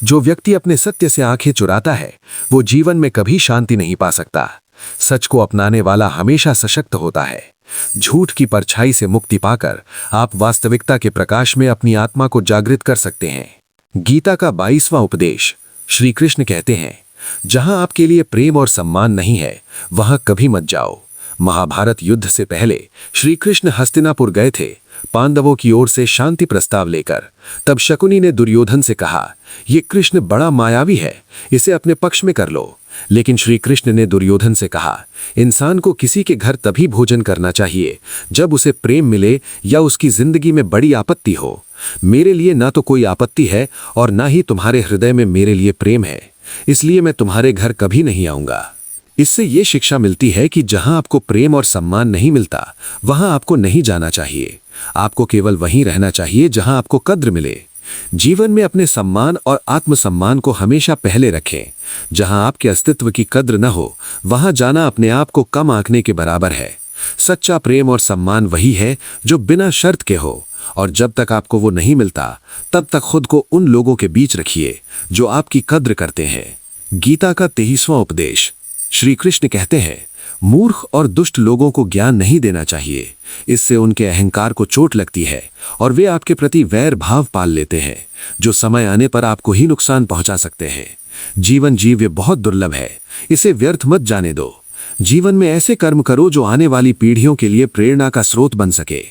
जो व्यक्ति अपने सत्य से आंखें चुराता है वो जीवन में कभी शांति नहीं पा सकता। सच को अपनाने वाला हमेशा सशक्त होता है। झूठ की परछाई से मुक्ति पाकर आप वास्तविकता के प्रकाश में अपनी आत्मा को जागृत कर सकते हैं। गीता का 22वां उपदेश श्री कृष्ण कहते हैं, जहां आपके लिए प्रेम और सम्मान नहीं है वहां कभी मत जाओ। महाभारत युद्ध से पहले श्री कृष्ण हस्तिनापुर गए थे, पांडवों की ओर से शांति प्रस्ताव लेकर। तब शकुनी ने दुर्योधन से कहा, ये कृष्ण बड़ा मायावी है, इसे अपने पक्ष में कर लो। लेकिन श्री कृष्ण ने दुर्योधन से कहा, इंसान को किसी के घर तभी भोजन करना चाहिए जब उसे प्रेम मिले या उसकी जिंदगी में बड़ी आपत्ति हो। मेरे लिए ना तो कोई आपत्ति है और ना ही तुम्हारे हृदय में मेरे लिए प्रेम है, इसलिए मैं तुम्हारे घर कभी नहीं आऊंगा। इससे ये शिक्षा मिलती है कि जहां आपको प्रेम और सम्मान नहीं मिलता वहां आपको नहीं जाना चाहिए। आपको केवल वहीं रहना चाहिए जहां आपको कद्र मिले। जीवन में अपने सम्मान और आत्मसम्मान को हमेशा पहले रखें। जहां आपके अस्तित्व की कद्र न हो वहां जाना अपने आप को कम आंकने के बराबर है। सच्चा प्रेम और सम्मान वही है जो बिना शर्त के हो, और जब तक आपको वो नहीं मिलता तब तक खुद को उन लोगों के बीच रखिए जो आपकी कद्र करते हैं। गीता का 23वां उपदेश। श्री कृष्ण कहते हैं, मूर्ख और दुष्ट लोगों को ज्ञान नहीं देना चाहिए, इससे उनके अहंकार को चोट लगती है और वे आपके प्रति वैर भाव पाल लेते हैं जो समय आने पर आपको ही नुकसान पहुंचा सकते हैं। जीवन जीव्य बहुत दुर्लभ है, इसे व्यर्थ मत जाने दो। जीवन में ऐसे कर्म करो जो आने वाली पीढ़ियों के लिए प्रेरणा का स्रोत बन सके।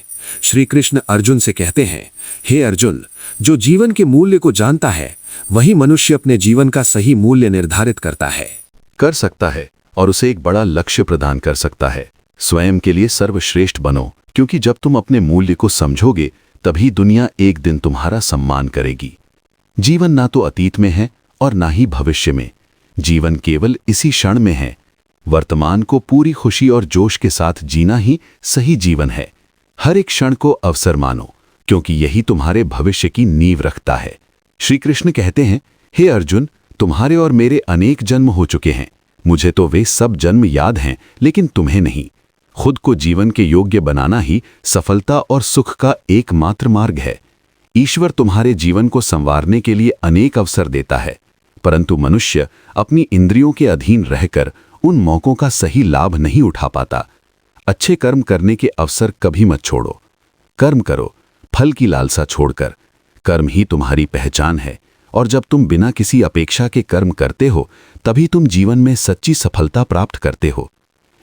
श्री कृष्ण अर्जुन से कहते हैं, हे अर्जुन, जो जीवन के मूल्य को जानता है वही मनुष्य अपने जीवन का सही मूल्य निर्धारित करता है, कर सकता है और उसे एक बड़ा लक्ष्य प्रदान कर सकता है। स्वयं के लिए सर्वश्रेष्ठ बनो, क्योंकि जब तुम अपने मूल्य को समझोगे तभी दुनिया एक दिन तुम्हारा सम्मान करेगी। जीवन ना तो अतीत में है और ना ही भविष्य में, जीवन केवल इसी क्षण में है। वर्तमान को पूरी खुशी और जोश के साथ जीना ही सही जीवन है। हर एक क्षण को अवसर मानो, क्योंकि यही तुम्हारे भविष्य की नींव रखता है। श्री कृष्ण कहते हैं, हे अर्जुन, तुम्हारे और मेरे अनेक जन्म हो चुके हैं, मुझे तो वे सब जन्म याद हैं, लेकिन तुम्हें नहीं। खुद को जीवन के योग्य बनाना ही सफलता और सुख का एकमात्र मार्ग है। ईश्वर तुम्हारे जीवन को संवारने के लिए अनेक अवसर देता है, परंतु मनुष्य अपनी इंद्रियों के अधीन रहकर उन मौकों का सही लाभ नहीं उठा पाता। अच्छे कर्म करने के अवसर कभी मत छोड़ो। कर्म करो फल की लालसा छोड़कर। कर्म ही तुम्हारी पहचान है, और जब तुम बिना किसी अपेक्षा के कर्म करते हो तभी तुम जीवन में सच्ची सफलता प्राप्त करते हो।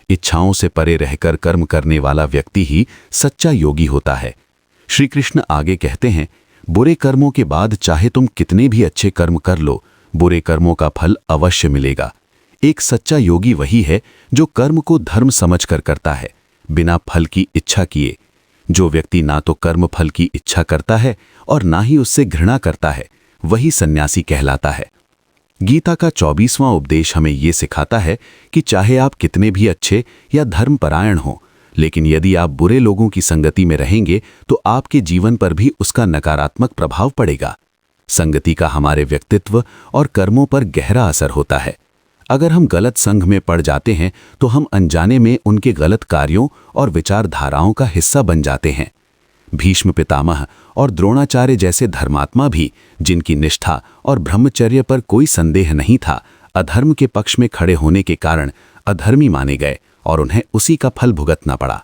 इच्छाओं से परे रहकर कर्म करने वाला व्यक्ति ही सच्चा योगी होता है। श्री कृष्ण आगे कहते हैं, बुरे कर्मों के बाद चाहे तुम कितने भी अच्छे कर्म कर लो, बुरे कर्मों का फल अवश्य मिलेगा। एक सच्चा योगी वही है जो कर्म को धर्म समझकर करता है, बिना फल की इच्छा किए। जो व्यक्ति ना तो कर्म फल की इच्छा करता है और ना ही उससे घृणा करता है, वही सन्यासी कहलाता है। गीता का 24वां उपदेश हमें ये सिखाता है कि चाहे आप कितने भी अच्छे या धर्मपरायण हो, लेकिन यदि आप बुरे लोगों की संगति में रहेंगे तो आपके जीवन पर भी उसका नकारात्मक प्रभाव पड़ेगा। संगति का हमारे व्यक्तित्व और कर्मों पर गहरा असर होता है। अगर हम गलत संघ में पड़ जाते हैं तो हम अनजाने में उनके गलत कार्यों और विचारधाराओं का हिस्सा बन जाते हैं। भीष्म पितामह और द्रोणाचार्य जैसे धर्मात्मा भी, जिनकी निष्ठा और ब्रह्मचर्य पर कोई संदेह नहीं था, अधर्म के पक्ष में खड़े होने के कारण अधर्मी माने गए और उन्हें उसी का फल भुगतना पड़ा।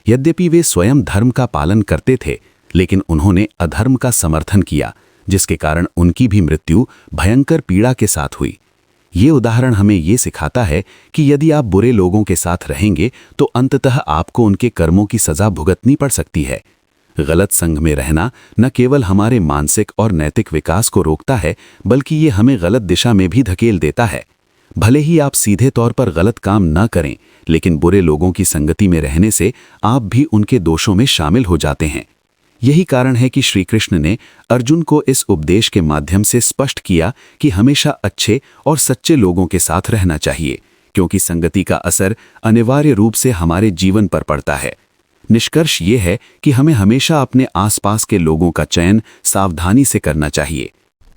यद्यपि वे स्वयं धर्म का पालन करते थे, लेकिन उन्होंने अधर्म का समर्थन किया, जिसके कारण उनकी भी मृत्यु भयंकर पीड़ा के साथ हुई। ये उदाहरण हमें ये सिखाता है कि यदि आप बुरे लोगों के साथ रहेंगे तो अंततः आपको उनके कर्मों की सजा भुगतनी पड़ सकती है। गलत संघ में रहना न केवल हमारे मानसिक और नैतिक विकास को रोकता है, बल्कि ये हमें गलत दिशा में भी धकेल देता है। भले ही आप सीधे तौर पर गलत काम न करें, लेकिन बुरे लोगों की संगति में रहने से आप भी उनके दोषों में शामिल हो जाते हैं। यही कारण है कि श्री कृष्ण ने अर्जुन को इस उपदेश के माध्यम से स्पष्ट किया कि हमेशा अच्छे और सच्चे लोगों के साथ रहना चाहिए, क्योंकि संगति का असर अनिवार्य रूप से हमारे जीवन पर पड़ता है। निष्कर्ष ये है कि हमें हमेशा अपने आसपास के लोगों का चयन सावधानी से करना चाहिए,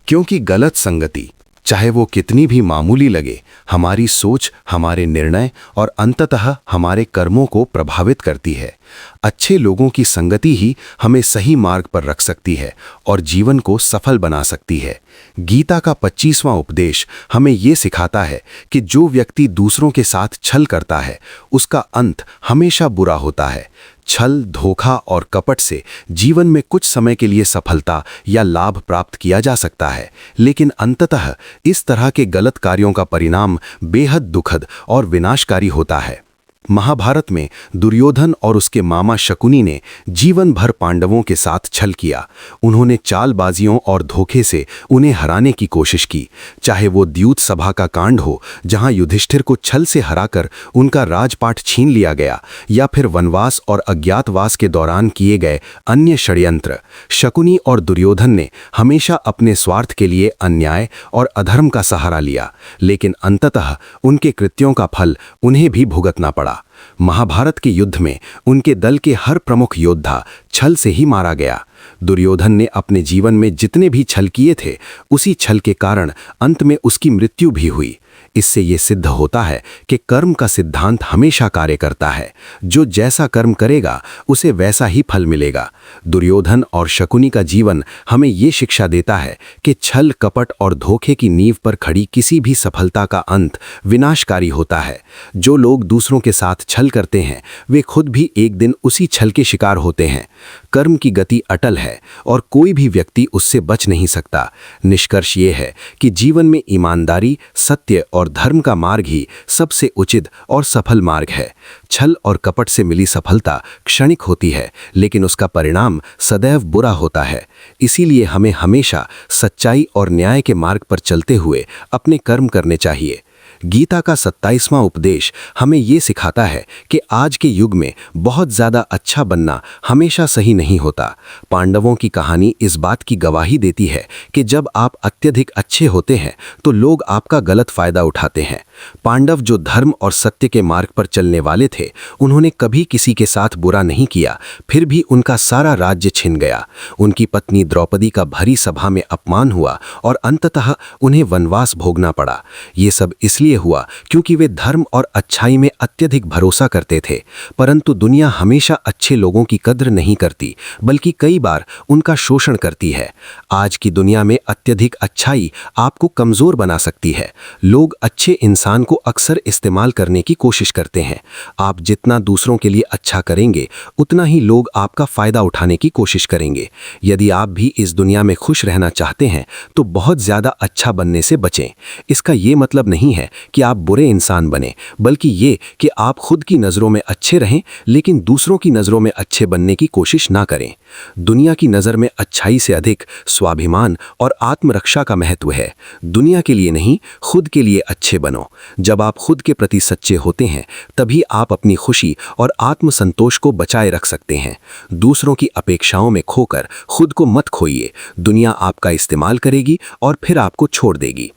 क्योंकि गलत संगति, चाहे वो कितनी भी मामूली लगे, हमारी सोच, हमारे निर्णय और अंततः हमारे कर्मों को प्रभावित करती है। अच्छे लोगों की संगति ही हमें सही मार्ग पर रख सकती है और जीवन को सफल बना सकती है। गीता का 25वां उपदेश हमें ये सिखाता है कि जो व्यक्ति दूसरों के साथ छल करता है, उसका अंत हमेशा बुरा होता है। छल, धोखा और कपट से जीवन में कुछ समय के लिए सफलता या लाभ प्राप्त किया जा सकता है, लेकिन अंततः इस तरह के गलत कार्यों का परिणाम बेहद दुखद और विनाशकारी होता है। महाभारत में दुर्योधन और उसके मामा शकुनी ने जीवन भर पांडवों के साथ छल किया। उन्होंने चालबाजियों और धोखे से उन्हें हराने की कोशिश की, चाहे वो द्यूत सभा का कांड हो जहां युधिष्ठिर को छल से हराकर उनका राजपाट छीन लिया गया, या फिर वनवास और अज्ञातवास के दौरान किए गए अन्य षड्यंत्र। शकुनी और दुर्योधन ने हमेशा अपने स्वार्थ के लिए अन्याय और अधर्म का सहारा लिया, लेकिन अंततः उनके कृत्यों का फल उन्हें भी भुगतना पड़ा। महाभारत के युद्ध में उनके दल के हर प्रमुख योद्धा छल से ही मारा गया। दुर्योधन ने अपने जीवन में जितने भी छल किए थे, उसी छल के कारण अंत में उसकी मृत्यु भी हुई। इससे ये सिद्ध होता है कि कर्म का सिद्धांत हमेशा कार्य करता है। जो जैसा कर्म करेगा उसे वैसा ही फल मिलेगा। दुर्योधन और शकुनी का जीवन हमें ये शिक्षा देता है कि छल, कपट और धोखे की नींव पर खड़ी किसी भी सफलता का अंत विनाशकारी होता है। जो लोग दूसरों के साथ छल करते हैं, वे खुद भी एक दिन उसी छल के शिकार होते हैं। कर्म की गति अटल है और कोई भी व्यक्ति उससे बच नहीं सकता। निष्कर्ष ये है कि जीवन में ईमानदारी, सत्य और धर्म का मार्ग ही सबसे उचित और सफल मार्ग है। छल और कपट से मिली सफलता क्षणिक होती है, लेकिन उसका परिणाम सदैव बुरा होता है। इसीलिए हमें हमेशा सच्चाई और न्याय के मार्ग पर चलते हुए अपने कर्म करने चाहिए। गीता का 27वां उपदेश हमें ये सिखाता है कि आज के युग में बहुत ज़्यादा अच्छा बनना हमेशा सही नहीं होता। पांडवों की कहानी इस बात की गवाही देती है कि जब आप अत्यधिक अच्छे होते हैं तो लोग आपका गलत फायदा उठाते हैं। पांडव जो धर्म और सत्य के मार्ग पर चलने वाले थे, उन्होंने कभी किसी के साथ बुरा नहीं किया, फिर भी उनका सारा राज्य छिन गया। उनकी पत्नी द्रौपदी का भरी सभा में अपमान हुआ और अंततः उन्हें वनवास भोगना पड़ा। ये सब इसलिए हुआ क्योंकि वे धर्म और अच्छाई में अत्यधिक भरोसा करते थे। परंतु दुनिया हमेशा अच्छे लोगों की कद्र नहीं करती, बल्कि कई बार उनका शोषण करती है। आज की दुनिया में अत्यधिक अच्छाई आपको कमजोर बना सकती है। लोग अच्छे इंसान को अक्सर इस्तेमाल करने की कोशिश करते हैं। आप जितना दूसरों के लिए अच्छा करेंगे, उतना ही लोग आपका फायदा उठाने की कोशिश करेंगे। यदि आप भी इस दुनिया में खुश रहना चाहते हैं तो बहुत ज्यादा अच्छा बनने से बचें। इसका ये मतलब नहीं है कि आप बुरे इंसान बने, बल्कि ये कि आप खुद की नज़रों में अच्छे रहें, लेकिन दूसरों की नज़रों में अच्छे बनने की कोशिश ना करें। दुनिया की नज़र में अच्छाई से अधिक स्वाभिमान और आत्मरक्षा का महत्व है। दुनिया के लिए नहीं, खुद के लिए अच्छे बनो। जब आप खुद के प्रति सच्चे होते हैं, तभी आप अपनी खुशी और आत्मसंतोष को बचाए रख सकते हैं। दूसरों की अपेक्षाओं में खोकर खुद को मत खोइए। दुनिया आपका इस्तेमाल करेगी और फिर आपको छोड़ देगी।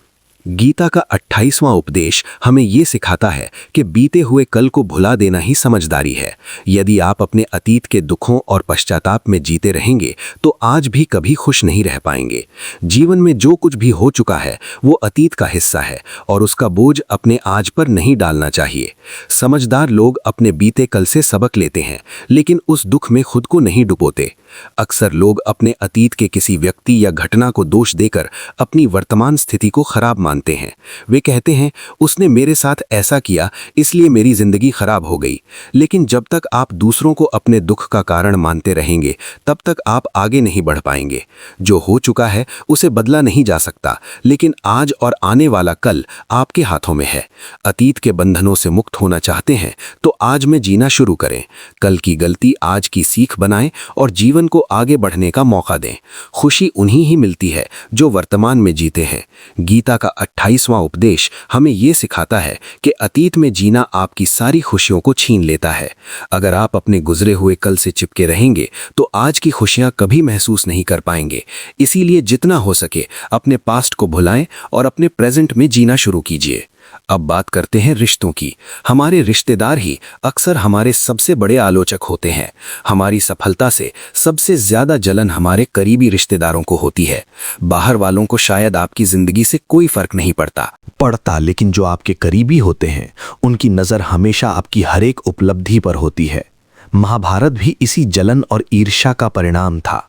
गीता का 28वां उपदेश हमें ये सिखाता है कि बीते हुए कल को भुला देना ही समझदारी है। यदि आप अपने अतीत के दुखों और पश्चाताप में जीते रहेंगे तो आज भी कभी खुश नहीं रह पाएंगे। जीवन में जो कुछ भी हो चुका है वो अतीत का हिस्सा है और उसका बोझ अपने आज पर नहीं डालना चाहिए। समझदार लोग अपने बीते कल से सबक लेते हैं, लेकिन उस दुख में खुद को नहीं डुबोते। अक्सर लोग अपने अतीत के किसी व्यक्ति या घटना को दोष देकर अपनी वर्तमान स्थिति को खराब मानते हैं। वे कहते हैं, उसने मेरे साथ ऐसा किया इसलिए मेरी जिंदगी खराब हो गई। लेकिन जब तक आप दूसरों को अपने दुख का कारण मानते रहेंगे, तब तक आप आगे नहीं बढ़ पाएंगे। जो हो चुका है उसे बदला नहीं जा सकता, लेकिन आज और आने वाला कल आपके हाथों में है। अतीत के बंधनों से मुक्त होना चाहते हैं तो आज में जीना शुरू करें। कल की गलती आज की सीख बनाएं और जीवन को आगे बढ़ने का मौका दें। खुशी उन्हीं ही मिलती है जो वर्तमान में जीते हैं। गीता का 28वां उपदेश हमें यह सिखाता है कि अतीत में जीना आपकी सारी खुशियों को छीन लेता है। अगर आप अपने गुजरे हुए कल से चिपके रहेंगे तो आज की खुशियां कभी महसूस नहीं कर पाएंगे। इसीलिए जितना हो सके अपने पास्ट को भुलाएं और अपने प्रेजेंट में जीना शुरू कीजिए। अब बात करते हैं रिश्तों की। हमारे रिश्तेदार ही अक्सर हमारे सबसे बड़े आलोचक होते हैं। हमारी सफलता से सबसे ज्यादा जलन हमारे करीबी रिश्तेदारों को होती है। बाहर वालों को शायद आपकी जिंदगी से कोई फर्क नहीं पड़ता, लेकिन जो आपके करीबी होते हैं उनकी नजर हमेशा आपकी हर एक उपलब्धि पर होती है। महाभारत भी इसी जलन और ईर्ष्या का परिणाम था।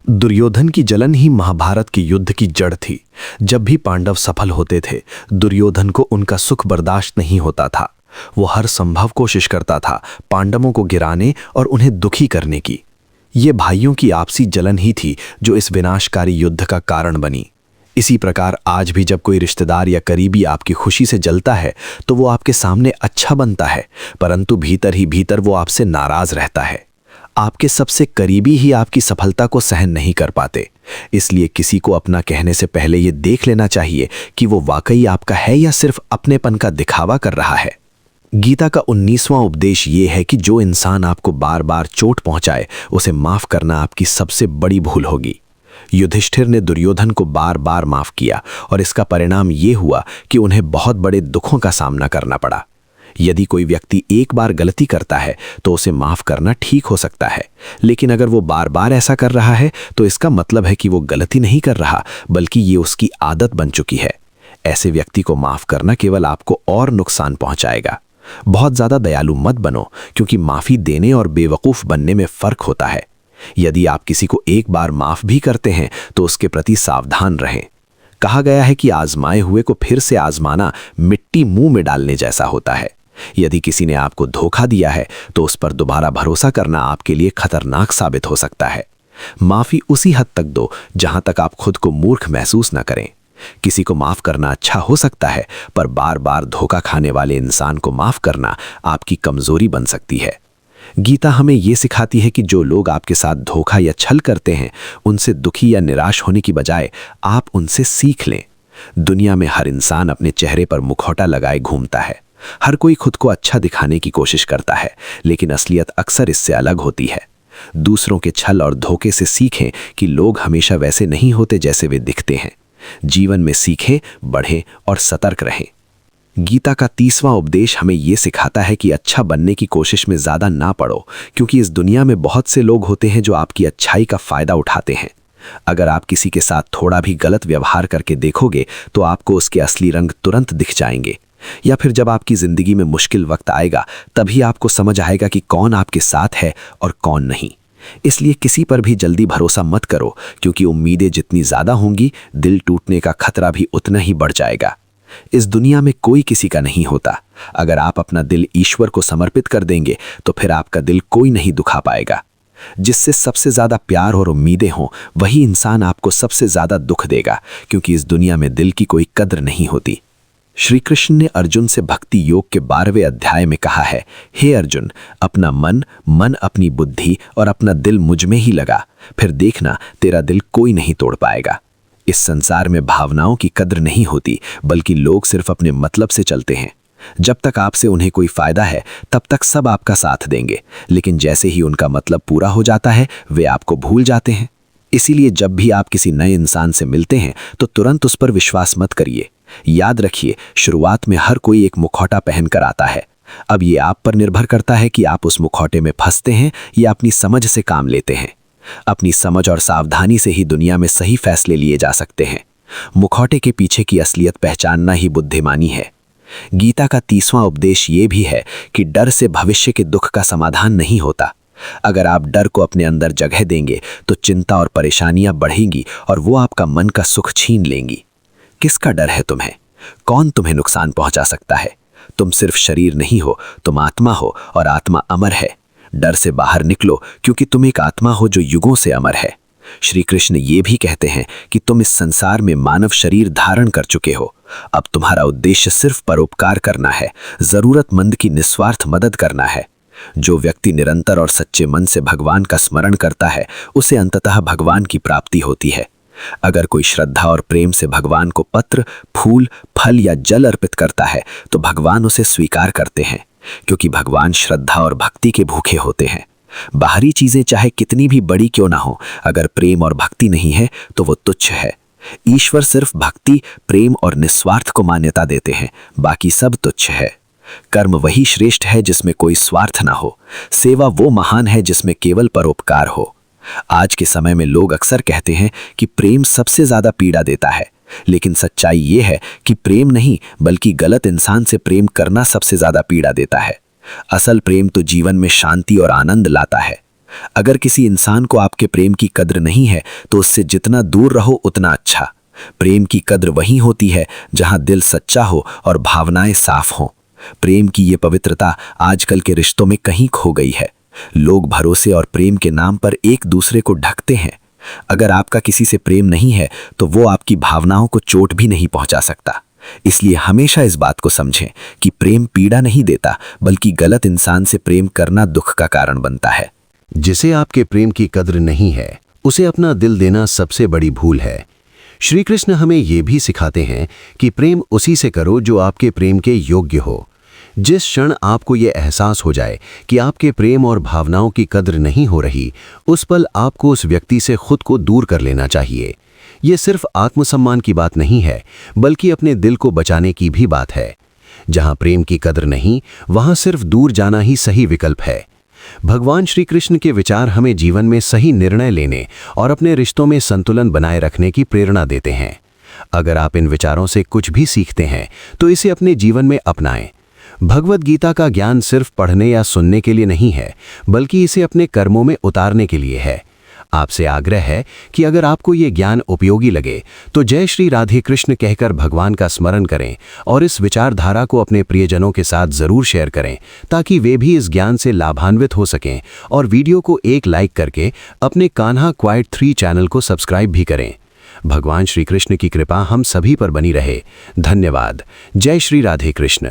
दुर्योधन की जलन ही महाभारत के युद्ध की जड़ थी। जब भी पांडव सफल होते थे, दुर्योधन को उनका सुख बर्दाश्त नहीं होता था। वो हर संभव कोशिश करता था पांडवों को गिराने और उन्हें दुखी करने की। ये भाइयों की आपसी जलन ही थी जो इस विनाशकारी युद्ध का कारण बनी। इसी प्रकार आज भी जब कोई रिश्तेदार या करीबी आपकी खुशी से जलता है तो वो आपके सामने अच्छा बनता है, परंतु भीतर ही भीतर वो आपसे नाराज रहता है। आपके सबसे करीबी ही आपकी सफलता को सहन नहीं कर पाते। इसलिए किसी को अपना कहने से पहले ये देख लेना चाहिए कि वो वाकई आपका है या सिर्फ अपनेपन का दिखावा कर रहा है। गीता का 19वां उपदेश ये है कि जो इंसान आपको बार बार चोट पहुंचाए उसे माफ करना आपकी सबसे बड़ी भूल होगी। युधिष्ठिर ने दुर्योधन को बार बार माफ किया और इसका परिणाम ये हुआ कि उन्हें बहुत बड़े दुखों का सामना करना पड़ा। यदि कोई व्यक्ति एक बार गलती करता है तो उसे माफ करना ठीक हो सकता है, लेकिन अगर वो बार बार ऐसा कर रहा है तो इसका मतलब है कि वो गलती नहीं कर रहा बल्कि ये उसकी आदत बन चुकी है। ऐसे व्यक्ति को माफ करना केवल आपको और नुकसान पहुंचाएगा। बहुत ज्यादा दयालु मत बनो, क्योंकि माफी देने और बेवकूफ बनने में फर्क होता है। यदि आप किसी को एक बार माफ भी करते हैं तो उसके प्रति सावधान रहें। कहा गया है कि आजमाए हुए को फिर से आजमाना मिट्टी मुंह में डालने जैसा होता है। यदि किसी ने आपको धोखा दिया है तो उस पर दोबारा भरोसा करना आपके लिए खतरनाक साबित हो सकता है। माफी उसी हद तक दो जहां तक आप खुद को मूर्ख महसूस न करें। किसी को माफ करना अच्छा हो सकता है, पर बार बार धोखा खाने वाले इंसान को माफ करना आपकी कमजोरी बन सकती है। गीता हमें यह सिखाती है कि जो लोग आपके साथ धोखा या छल करते हैं, उनसे दुखी या निराश होने की बजाय आप उनसे सीख लें। दुनिया में हर इंसान अपने चेहरे पर मुखौटा लगाए घूमता है। हर कोई खुद को अच्छा दिखाने की कोशिश करता है, लेकिन असलियत अक्सर इससे अलग होती है। दूसरों के छल और धोखे से सीखें कि लोग हमेशा वैसे नहीं होते जैसे वे दिखते हैं। जीवन में सीखें, बढ़ें और सतर्क रहें। गीता का 30वां उपदेश हमें यह सिखाता है कि अच्छा बनने की कोशिश में ज्यादा ना पड़ो, क्योंकि इस दुनिया में बहुत से लोग होते हैं जो आपकी अच्छाई का फायदा उठाते हैं। अगर आप किसी के साथ थोड़ा भी गलत व्यवहार करके देखोगे तो आपको उसके असली रंग तुरंत दिख जाएंगे, या फिर जब आपकी जिंदगी में मुश्किल वक्त आएगा तभी आपको समझ आएगा कि कौन आपके साथ है और कौन नहीं। इसलिए किसी पर भी जल्दी भरोसा मत करो, क्योंकि उम्मीदें जितनी ज्यादा होंगी, दिल टूटने का खतरा भी उतना ही बढ़ जाएगा। इस दुनिया में कोई किसी का नहीं होता। अगर आप अपना दिल ईश्वर को समर्पित कर देंगे तो फिर आपका दिल कोई नहीं दुखा पाएगा। जिससे सबसे ज्यादा प्यार और उम्मीदें हों, वही इंसान आपको सबसे ज्यादा दुख देगा, क्योंकि इस दुनिया में दिल की कोई कद्र नहीं होती। श्री कृष्ण ने अर्जुन से भक्ति योग के 12वें अध्याय में कहा है, हे अर्जुन, अपना मन अपनी बुद्धि और अपना दिल मुझ में ही लगा, फिर देखना तेरा दिल कोई नहीं तोड़ पाएगा। इस संसार में भावनाओं की कद्र नहीं होती, बल्कि लोग सिर्फ अपने मतलब से चलते हैं। जब तक आपसे उन्हें कोई फायदा है तब तक सब आपका साथ देंगे, लेकिन जैसे ही उनका मतलब पूरा हो जाता है वे आपको भूल जाते हैं। इसीलिए जब भी आप किसी नए इंसान से मिलते हैं तो तुरंत उस पर विश्वास मत करिए। याद रखिए, शुरुआत में हर कोई एक मुखौटा पहनकर आता है। अब ये आप पर निर्भर करता है कि आप उस मुखौटे में फंसते हैं या अपनी समझ से काम लेते हैं। अपनी समझ और सावधानी से ही दुनिया में सही फैसले लिए जा सकते हैं। मुखौटे के पीछे की असलियत पहचानना ही बुद्धिमानी है। गीता का 30वां उपदेश ये भी है कि डर से भविष्य के दुख का समाधान नहीं होता। अगर आप डर को अपने अंदर जगह देंगे तो चिंता और परेशानियां बढ़ेंगी और वो आपका मन का सुख छीन लेंगी। किसका डर है तुम्हें? कौन तुम्हें नुकसान पहुंचा सकता है? तुम सिर्फ शरीर नहीं हो, तुम आत्मा हो, और आत्मा अमर है। डर से बाहर निकलो, क्योंकि तुम एक आत्मा हो जो युगों से अमर है। श्री कृष्ण ये भी कहते हैं कि तुम इस संसार में मानव शरीर धारण कर चुके हो। अब तुम्हारा उद्देश्य सिर्फ परोपकार करना है, जरूरतमंद की निस्वार्थ मदद करना है। जो व्यक्ति निरंतर और सच्चे मन से भगवान का स्मरण करता है, उसे अंततः भगवान की प्राप्ति होती है। अगर कोई श्रद्धा और प्रेम से भगवान को पत्र, फूल, फल या जल अर्पित करता है तो भगवान उसे स्वीकार करते हैं, क्योंकि भगवान श्रद्धा और भक्ति के भूखे होते हैं। बाहरी चीजें चाहे कितनी भी बड़ी क्यों ना हो, अगर प्रेम और भक्ति नहीं है तो वो तुच्छ है। ईश्वर सिर्फ भक्ति, प्रेम और निस्वार्थ को मान्यता देते हैं, बाकी सब तुच्छ है। कर्म वही श्रेष्ठ है जिसमें कोई स्वार्थ ना हो। सेवा वो महान है जिसमें केवल परोपकार हो। आज के समय में लोग अक्सर कहते हैं कि प्रेम सबसे ज्यादा पीड़ा देता है, लेकिन सच्चाई ये है कि प्रेम नहीं बल्कि गलत इंसान से प्रेम करना सबसे ज्यादा पीड़ा देता है। असल प्रेम तो जीवन में शांति और आनंद लाता है। अगर किसी इंसान को आपके प्रेम की कद्र नहीं है तो उससे जितना दूर रहो उतना अच्छा। प्रेम की कद्र वहीं होती है जहां दिल सच्चा हो और भावनाएं साफ हों। प्रेम की ये पवित्रता आजकल के रिश्तों में कहीं खो गई है। लोग भरोसे और प्रेम के नाम पर एक दूसरे को ढकते हैं, अगर आपका किसी से प्रेम नहीं है तो वो आपकी भावनाओं को चोट भी नहीं पहुंचा सकता। इसलिए हमेशा इस बात को समझें कि प्रेम पीड़ा नहीं देता, बल्कि गलत इंसान से प्रेम करना दुख का कारण बनता है। जिसे आपके प्रेम की कद्र नहीं है, उसे अपना दिल देना सबसे बड़ी भूल है। श्री कृष्ण हमें ये भी सिखाते हैं कि प्रेम उसी से करो जो आपके प्रेम के योग्य हो। जिस क्षण आपको ये एहसास हो जाए कि आपके प्रेम और भावनाओं की कद्र नहीं हो रही, उस पल आपको उस व्यक्ति से खुद को दूर कर लेना चाहिए। ये सिर्फ आत्मसम्मान की बात नहीं है, बल्कि अपने दिल को बचाने की भी बात है। जहां प्रेम की कद्र नहीं, वहां सिर्फ दूर जाना ही सही विकल्प है। भगवान श्री कृष्ण के विचार हमें जीवन में सही निर्णय लेने और अपने रिश्तों में संतुलन बनाए रखने की प्रेरणा देते हैं। अगर आप इन विचारों से कुछ भी सीखते हैं तो इसे अपने जीवन में अपनाएं। भगवद गीता का ज्ञान सिर्फ पढ़ने या सुनने के लिए नहीं है, बल्कि इसे अपने कर्मों में उतारने के लिए है। आपसे आग्रह है कि अगर आपको ये ज्ञान उपयोगी लगे तो जय श्री राधे कृष्ण कहकर भगवान का स्मरण करें और इस विचारधारा को अपने प्रियजनों के साथ जरूर शेयर करें, ताकि वे भी इस ज्ञान से लाभान्वित हो सकें। और वीडियो को एक लाइक करके अपने कान्हा क्वाइट 3 चैनल को सब्सक्राइब भी करें। भगवान श्री कृष्ण की कृपा हम सभी पर बनी रहे। धन्यवाद। जय श्री राधे कृष्ण।